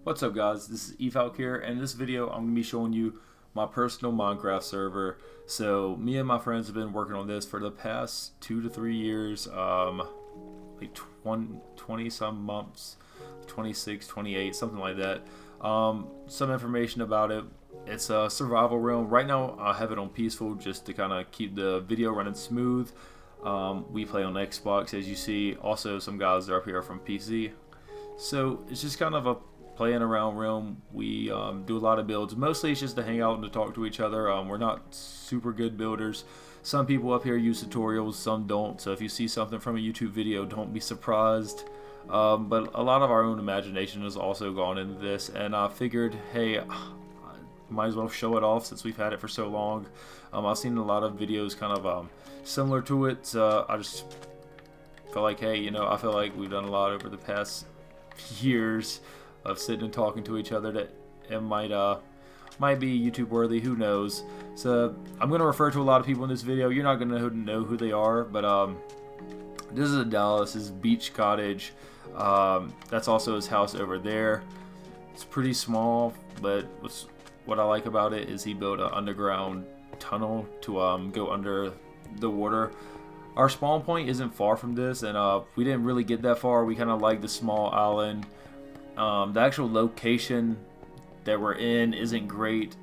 What's up guys, this is eFalk here, and in this video I'm going to be showing you my personal Minecraft server. So me and my friends have been working on this for the past 2 to 3 years, like 20 some months, 26, 28, something like that. Some information about it. It's a survival realm. Right now I have it on peaceful just to kind of keep the video running smooth. We play on Xbox, as you see. Also some guys are up here from PC. So it's just kind of a playing around realm. We do a lot of builds. Mostly it's just to hang out and to talk to each other. We're not super good builders. Some people up here use tutorials, some don't. So if you see something from a YouTube video, don't be surprised. But a lot of our own imagination has also gone into this, and I figured, hey, I might as well show it off since we've had it for so long. I've seen a lot of videos kind of similar to it. I just feel like, hey, you know, I feel like we've done a lot over the past years of sitting and talking to each other that it might be YouTube worthy, who knows. So I'm going to refer to a lot of people in this video. You're not going to know who they are, but this is a Dallas' beach cottage. That's also his house over there. It's pretty small, but what I like about it is he built an underground tunnel to go under the water. Our spawn point isn't far from this, and we didn't really get that far. We kind of like the small island. The actual location that we're in isn't great.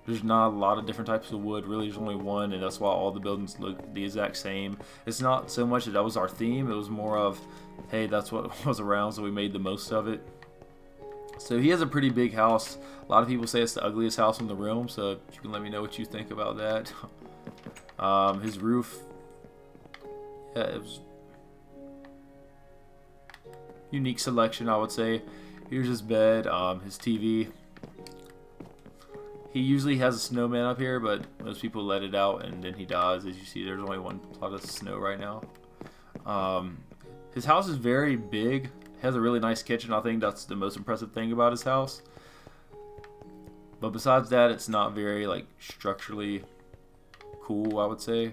There's not a lot of different types of wood. Really, there's only one, and that's why all the buildings look the exact same. It's not so much that was our theme. It was more of, hey, that's what was around, so we made the most of it. So he has a pretty big house. A lot of people say it's the ugliest house in the realm, so you can let me know what you think about that. His roof, yeah, it was unique selection, I would say. Here's his bed, his TV. He usually has a snowman up here, but most people let it out and then he dies. As you see, there's only one plot of snow right now. His house is very big. Has a really nice kitchen. I think that's the most impressive thing about his house. But besides that, it's not very like structurally cool, I would say.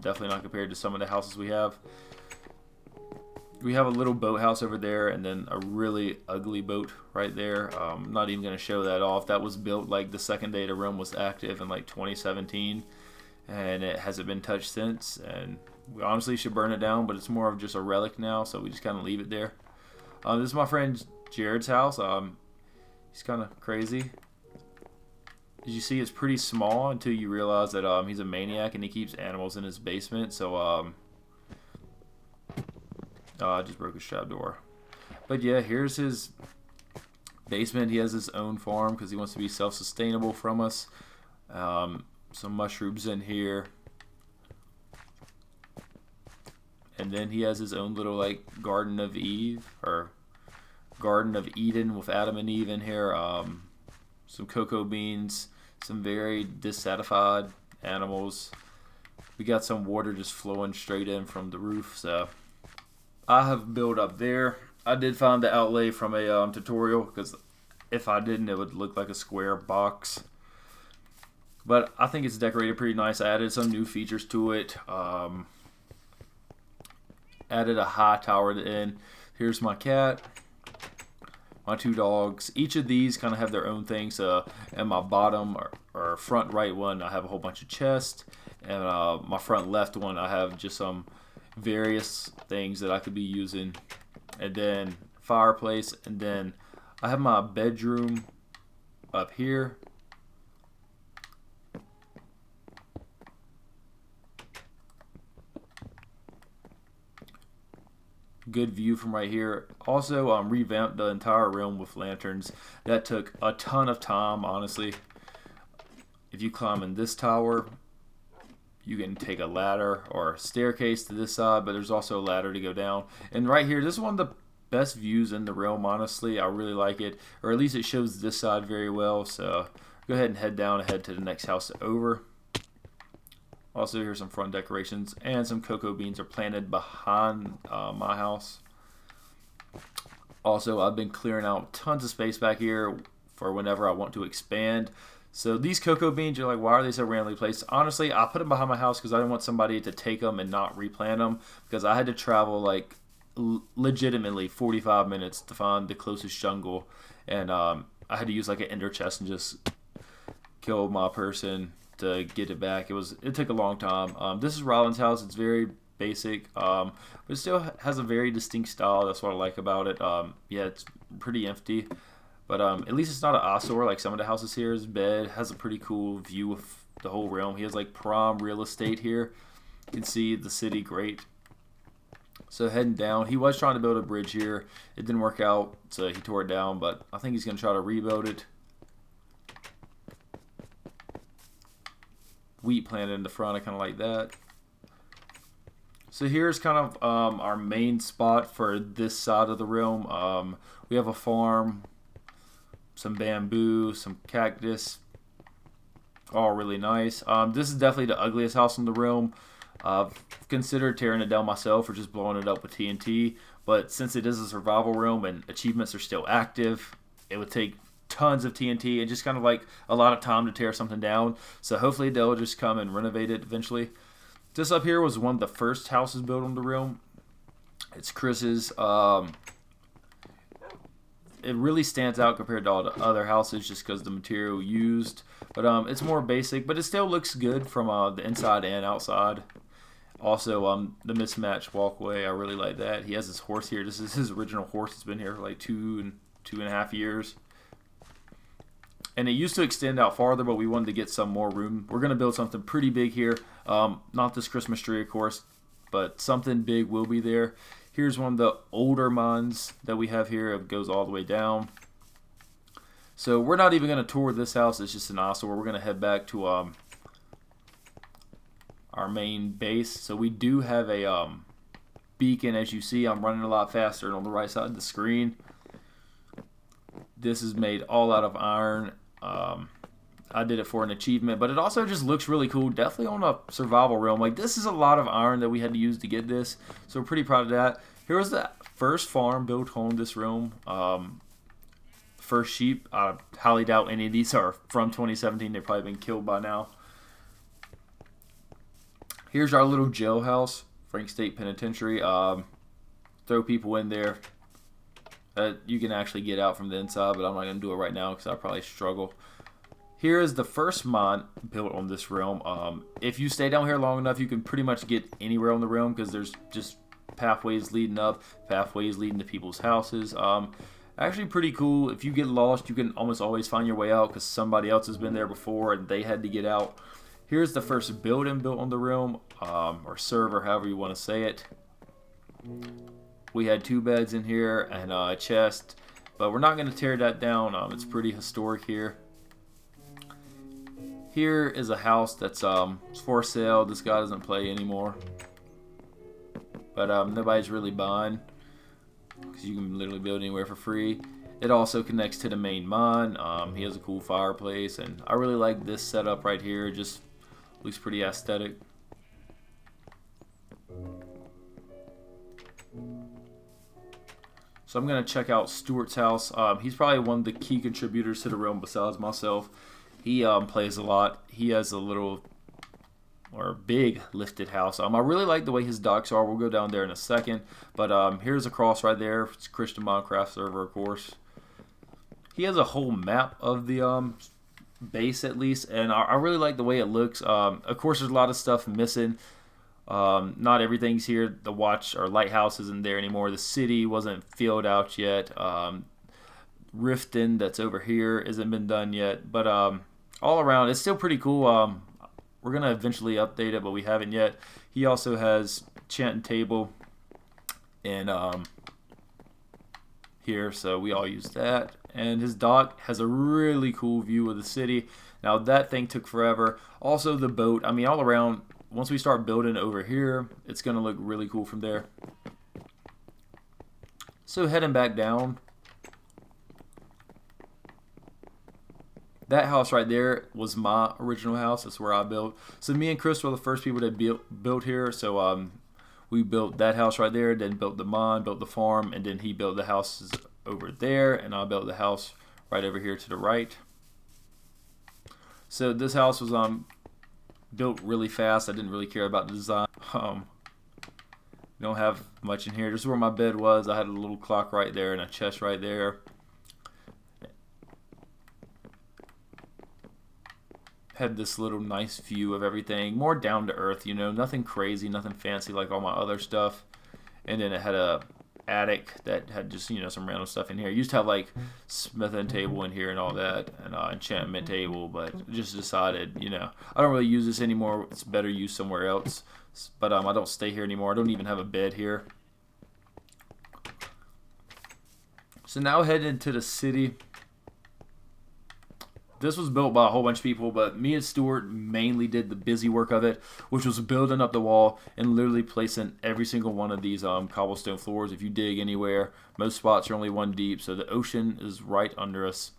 Definitely not compared to some of the houses we have. We have a little boathouse over there, and then a really ugly boat right there. I'm not even going to show that off. That was built like the second day the realm was active in like 2017, and it hasn't been touched since. And we honestly should burn it down, but it's more of just a relic now, so we just kind of leave it there. This is my friend Jared's house. He's kind of crazy. As you see, it's pretty small until you realize that he's a maniac and he keeps animals in his basement. So I just broke his trapdoor. But yeah, here's his basement. He has his own farm because he wants to be self-sustainable from us. Some mushrooms in here. And then he has his own little like Garden of Eve or Garden of Eden with Adam and Eve in here. Some cocoa beans, some very dissatisfied animals. We got some water just flowing straight in from the roof. So I have built up there. I did find the outlay from a tutorial, because if I didn't, it would look like a square box. But I think it's decorated pretty nice. I added some new features to it. Added a high tower at the end. Here's my cat, my 2 dogs. Each of these kind of have their own things. And my bottom or front right one, I have a whole bunch of chests. And my front left one, I have just some various things that I could be using. And then fireplace. And then I have my bedroom up here. Good view from right here. Also revamped the entire realm with lanterns. That took a ton of time, honestly. If you climb in this tower, you can take a ladder or a staircase to this side, but there's also a ladder to go down. And right here, this is one of the best views in the realm, honestly. I really like it, or at least it shows this side very well. So go ahead and head down ahead to the next house over. Also, here's some front decorations, and some cocoa beans are planted behind my house. Also, I've been clearing out tons of space back here for whenever I want to expand. So these cocoa beans, you're like, why are they so randomly placed? Honestly, I put them behind my house because I didn't want somebody to take them and not replant them, because I had to travel like legitimately 45 minutes to find the closest jungle, and I had to use like an ender chest and just kill my person to get it back. It took a long time. This is Ryland's house. It's very basic, but it still has a very distinct style. That's what I like about it. Yeah, it's pretty empty, but at least it's not an eyesore like some of the houses here. His bed has a pretty cool view of the whole realm. He has like prime real estate here. You can see the city great. So heading down, he was trying to build a bridge here. It didn't work out, so he tore it down, but I think he's going to try to rebuild it. Wheat planted in the front, I kind of like that. So here's kind of our main spot for this side of the realm. We have a farm, some bamboo, some cactus, all really nice. This is definitely the ugliest house in the realm. I've considered tearing it down myself or just blowing it up with TNT, but since it is a survival realm and achievements are still active, it would take tons of TNT and just kind of like a lot of time to tear something down. So hopefully they'll just come and renovate it eventually. This up here was one of the first houses built on the realm. It's Chris's. It really stands out compared to all the other houses just because the material used. But it's more basic, but it still looks good from the inside and outside. Also, the mismatched walkway, I really like that. He has his horse here. This is his original horse. It's been here for like 2.5 years. And it used to extend out farther, but we wanted to get some more room. We're going to build something pretty big here. Not this Christmas tree, of course, but something big will be there. Here's one of the older mines that we have here. It goes all the way down. So we're not even going to tour this house. It's just an eyesore. We're going to head back to our main base. So we do have a beacon. As you see, I'm running a lot faster on the right side of the screen. This is made all out of iron. I did it for an achievement, but it also just looks really cool. Definitely on a survival realm. Like, this is a lot of iron that we had to use to get this, so we're pretty proud of that. Here was the first farm built on this realm. First sheep. I highly doubt any of these are from 2017. They've probably been killed by now. Here's our little jailhouse, Frank State Penitentiary. Throw people in there. You can actually get out from the inside, but I'm not going to do it right now because I'll probably struggle. Here is the first mine built on this realm. If you stay down here long enough, you can pretty much get anywhere on the realm because there's just pathways leading up, pathways leading to people's houses. Actually pretty cool. If you get lost, you can almost always find your way out because somebody else has been there before and they had to get out. Here's the first building built on the realm, or server, however you want to say it. We had 2 beds in here and a chest, but we're not going to tear that down. It's pretty historic here. Here is a house that's for sale. This guy doesn't play anymore, but nobody's really buying because you can literally build anywhere for free. It also connects to the main mine. He has a cool fireplace, and I really like this setup right here. It just looks pretty aesthetic. So I'm going to check out Stuart's house. He's probably one of the key contributors to the realm besides myself. He plays a lot. He has a little or big lifted house. I really like the way his docks are. We'll go down there in a second. But here's a cross right there. It's Christian Minecraft server, of course. He has a whole map of the base at least, and I really like the way it looks. Of course, there's a lot of stuff missing. Not everything's here. The watch or lighthouse isn't there anymore. The city wasn't filled out yet. Riften that's over here isn't been done yet. But all around, it's still pretty cool. We're going to eventually update it, but we haven't yet. He also has enchanting table and here, so we all use that. And his dock has a really cool view of the city. Now, that thing took forever. Also, the boat. I mean, all around, once we start building over here, it's going to look really cool from there. So, heading back down. That house right there was my original house. That's where I built. So me and Chris were the first people that built here. So we built that house right there, then built the mine, built the farm, and then he built the houses over there, and I built the house right over here to the right. So this house was built really fast. I didn't really care about the design. Don't have much in here. This is where my bed was. I had a little clock right there and a chest right there. Had this little nice view of everything. More down to earth, you know. Nothing crazy, nothing fancy like all my other stuff. And then it had a attic that had just, you know, some random stuff in here. I used to have like smithing table in here and all that, and enchantment table, but just decided, you know, I don't really use this anymore. It's better used somewhere else. But I don't stay here anymore. I don't even have a bed here. So now heading into the city. This was built by a whole bunch of people, but me and Stuart mainly did the busy work of it, which was building up the wall and literally placing every single one of these cobblestone floors. If you dig anywhere, most spots are only 1 deep, so the ocean is right under us.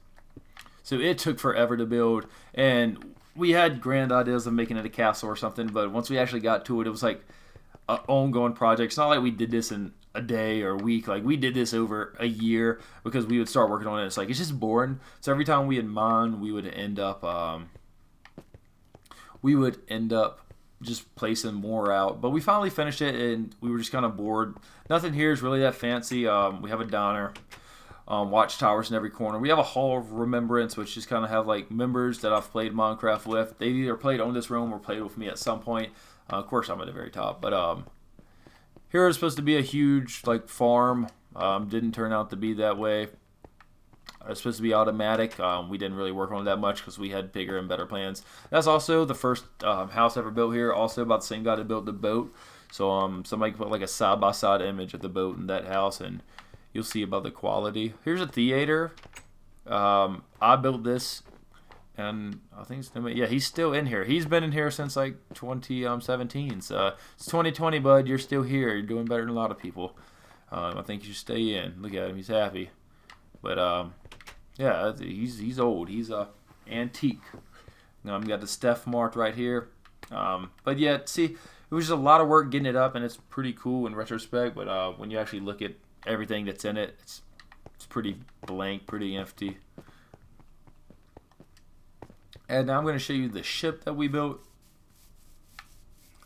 So it took forever to build, and we had grand ideas of making it a castle or something, but once we actually got to it, it was like an ongoing project. It's not like we did this in a day or a week. Like, we did this over a year because we would start working on it. It's like, it's just boring. So every time we had mine, we would end up just placing more out. But we finally finished it, and we were just kind of bored. Nothing here is really that fancy. We have a diner, watchtowers in every corner. We have a Hall of Remembrance, which just kind of have like members that I've played Minecraft with. They either played on this realm or played with me at some point. Of course, I'm at the very top, but here is supposed to be a huge like farm. Didn't turn out to be that way. It's supposed to be automatic. We didn't really work on it that much because we had bigger and better plans. That's also the first house ever built here. Also about the same guy that built the boat. So somebody put like a side-by-side image of the boat in that house, and you'll see about the quality. Here's a theater. I built this, and I think yeah, he's still in here. He's been in here since like 2017. So it's 2020, bud. You're still here. You're doing better than a lot of people. I think you should stay in. Look at him. He's happy. But yeah, he's old. He's antique. Got the Steph mark right here. But yeah, see, it was just a lot of work getting it up, and it's pretty cool in retrospect. But when you actually look at everything that's in it, it's pretty blank, pretty empty. And now I'm going to show you the ship that we built.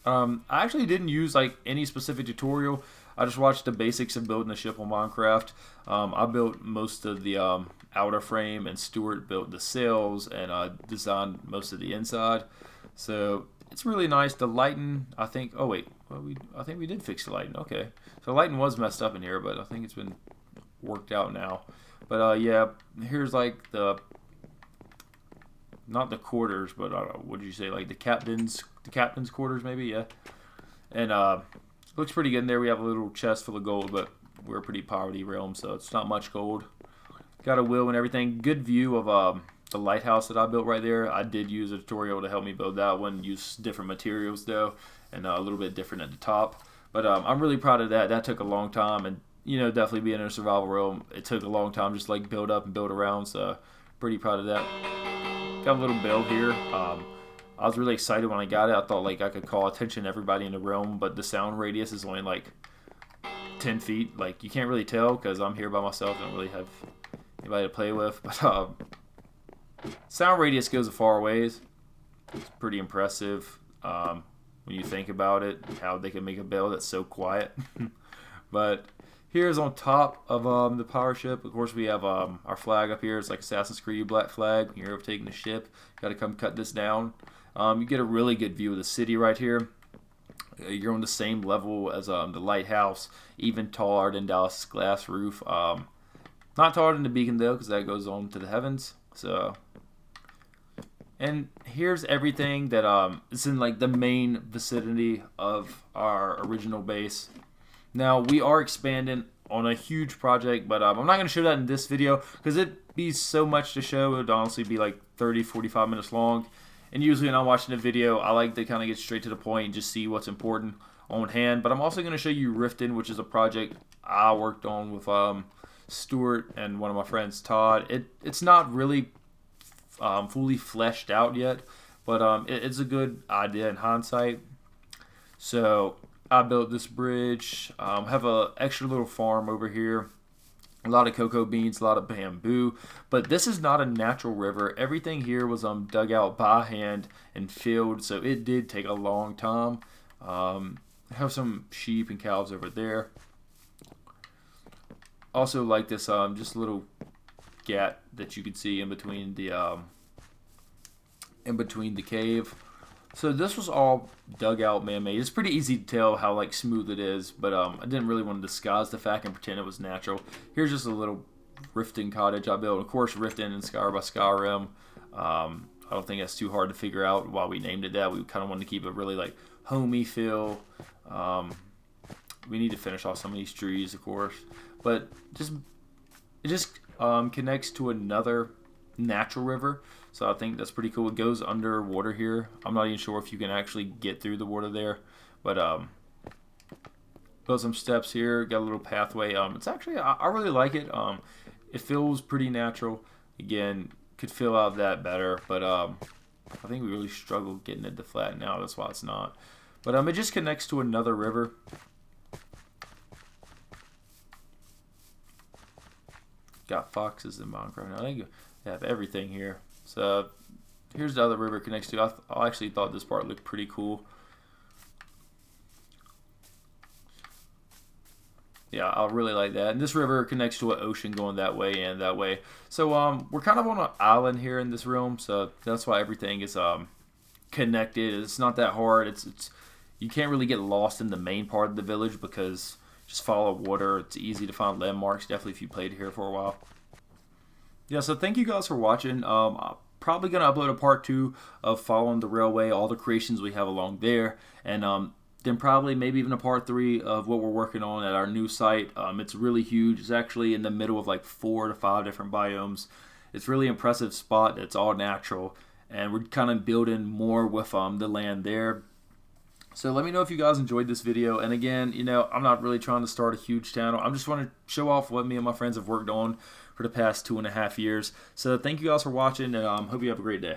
I actually didn't use like any specific tutorial. I just watched the basics of building the ship on Minecraft. I built most of the outer frame, and Stuart built the sails and designed most of the inside. So it's really nice. The lighting, I think. Oh wait, well, I think we did fix the lighting. Okay, so the lighting was messed up in here, but I think it's been worked out now. But yeah, here's like the, not the quarters, but what did you say? Like the captain's quarters, maybe. Yeah, and looks pretty good in there. We have a little chest full of gold, but we're a pretty poverty realm, so it's not much gold. Got a wheel and everything. Good view of the lighthouse that I built right there. I did use a tutorial to help me build that one. Use different materials though, and a little bit different at the top. But I'm really proud of that. That took a long time, and you know, definitely being in a survival realm, it took a long time just like build up and build around. So pretty proud of that. Got a little bell here. I was really excited when I got it. I thought like I could call attention to everybody in the realm, but the sound radius is only like 10 feet. Like, you can't really tell because I'm here by myself. I don't really have anybody to play with. But sound radius goes a far ways. It's pretty impressive when you think about it, how they can make a bell that's so quiet. But here's on top of the power ship. Of course, we have our flag up here. It's like Assassin's Creed black flag. When you're overtaking the ship, got to come cut this down. You get a really good view of the city right here. You're on the same level as the lighthouse, even taller than Dallas' glass roof. Not taller than the beacon though, because that goes on to the heavens. So, and here's everything that is in like the main vicinity of our original base. Now we are expanding on a huge project, but I'm not going to show that in this video because it'd be so much to show. It would honestly be like 30-45 minutes long. And usually when I'm watching a video, I like to kind of get straight to the point and just see what's important on hand. But I'm also going to show you Riften, which is a project I worked on with Stuart and one of my friends, Todd. It's not really fully fleshed out yet, but it's a good idea in hindsight. So I built this bridge. Have a extra little farm over here. A lot of cocoa beans, a lot of bamboo, but this is not a natural river. Everything here was dug out by hand and filled, so it did take a long time. have some sheep and cows over there. Also like this just little gap that you can see in between the cave. So this was all dug out, man-made. It's pretty easy to tell how like smooth it is, but I didn't really want to disguise the fact and pretend it was natural. Here's just a little Riften cottage I built. Of course, Riften inspired by Skyrim. I don't think that's too hard to figure out why we named it that. We kind of wanted to keep a really like homey feel. We need to finish off some of these trees, of course, but it just connects to another natural river. So I think that's pretty cool. It goes underwater here. I'm not even sure if you can actually get through the water there, but built some steps here. Got a little pathway. It's actually I really like it. It feels pretty natural. Again, could fill out that better, but I think we really struggled getting it to flatten out. That's why it's not. But it just connects to another river. Got foxes in Minecraft. I think they have everything here. So here's the other river it connects to. I actually thought this part looked pretty cool. Yeah, I really like that. And this river connects to an ocean going that way and that way. So we're kind of on an island here in this realm, so that's why everything is connected. It's not that hard. It's you can't really get lost in the main part of the village because just follow water. It's easy to find landmarks, definitely if you played here for a while. Yeah, so thank you guys for watching. I'm probably going to upload a part 2 of following the railway, all the creations we have along there, and then probably maybe even a part 3 of what we're working on at our new site. It's really huge. It's actually in the middle of like 4 to 5 different biomes. It's really impressive spot. It's all natural, and we're kind of building more with the land there. So let me know if you guys enjoyed this video. And again, you know, I'm not really trying to start a huge channel. I'm just want to show off what me and my friends have worked on for the past 2.5 years. So thank you guys for watching, and hope you have a great day.